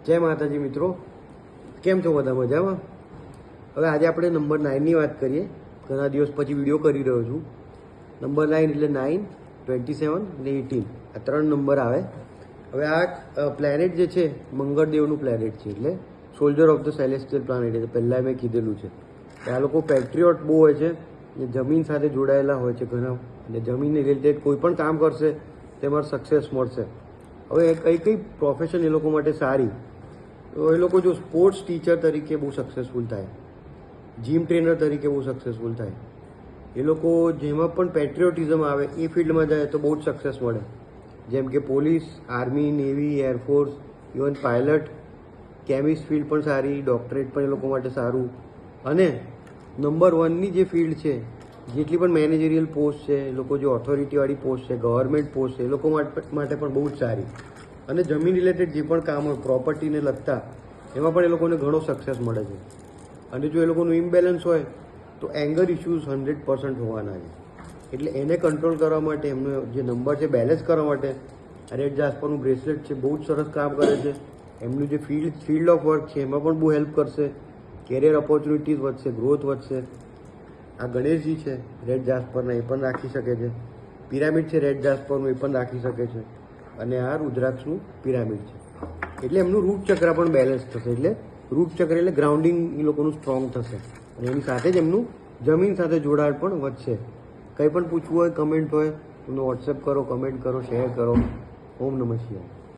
જય માતાજી મિત્રો, કેમ છો બધા? મજામાં? હવે આજે આપણે નંબર 9ની વાત કરીએ. ઘણા દિવસ પછી વિડીયો કરી રહ્યો છું. નંબર 9 એટલે 9, 27 અને 18 આ 3 નંબર આવે. હવે આ પ્લેનેટ જે છે મંગળદેવનું પ્લેનેટ છે, એટલે soldier of the celestial planet. એટલે પહેલાં મેં કીધેલું છે કે આ લોકો પેટ્રિયોટ બહુ હોય છે અને જમીન સાથે જોડાયેલા હોય છે ઘણા, અને જમીનને રિલેટેડ કોઈ પણ કામ કરશે તેમાં સક્સેસ મળશે. હવે કઈ પ્રોફેશન એ લોકો માટે સારી, તો એ લોકો જો સ્પોર્ટ્સ ટીચર તરીકે બહુ સક્સેસફુલ થાય, જીમ ટ્રેનર તરીકે બહુ સક્સેસફુલ થાય, એ લોકો જેમાં પણ પેટ્રિયોટિઝમ આવે એ ફિલ્ડમાં જાય તો બહુ જ સક્સેસ મળે. જેમ કે police, army, navy, air force, even pilot, chemist field પણ સારી, ડોક્ટરેટ પણ એ લોકો માટે સારું. અને નંબર 1ની જે ફિલ્ડ છે, જેટલી પણ મેનેજરિયલ પોસ્ટ છે, એ લોકો જે ઓથોરિટીવાળી પોસ્ટ છે, ગવર્મેન્ટ પોસ્ટ છે, એ લોકો માટે પણ બહુ જ સારી. અને જમીન રિલેટેડ જે પણ કામ હોય, પ્રોપર્ટીને લગતા, એમાં પણ એ લોકોને ઘણો સક્સેસ મળે છે. અને જો એ લોકોનું ઇમ્બેલેન્સ હોય તો એંગર ઇસ્યુઝ 100% હોવાના છે. એટલે એને કંટ્રોલ કરવા માટે એમનો જે નંબર છે બેલેન્સ કરવા માટે રેડ જાસ્પરનું બ્રેસલેટ છે બહુ જ સરસ કામ કરે છે. એમનું જે ફિલ્ડ ઓફ વર્ક છે એમાં પણ બહુ હેલ્પ કરશે. કેરિયર ઓપોર્ચ્યુનિટીઝ વધશે, ગ્રોથ વધશે. આ ગણેશજી છે રેડ જાસ્પરના, એ પણ રાખી શકે છે. પિરામિડ છે રેડ જાસ્પરનું, એ પણ રાખી શકે છે. અને આ રુદ્રાક્ષનું પિરામિડ છે. એટલે એમનું રૂટ ચક્ર પણ બેલેન્સ થશે. એટલે રૂટ ચક્ર એટલે ગ્રાઉન્ડિંગ એ લોકોનું સ્ટ્રોંગ થશે. અને એની સાથે જ એમનું જમીન સાથે જોડાણ પણ વધશે. કંઈ પણ પૂછવું હોય, કમેન્ટ હોય, તમને વોટ્સએપ કરો, કમેન્ટ કરો, શેર કરો. ઓમ નમઃ શિવાય.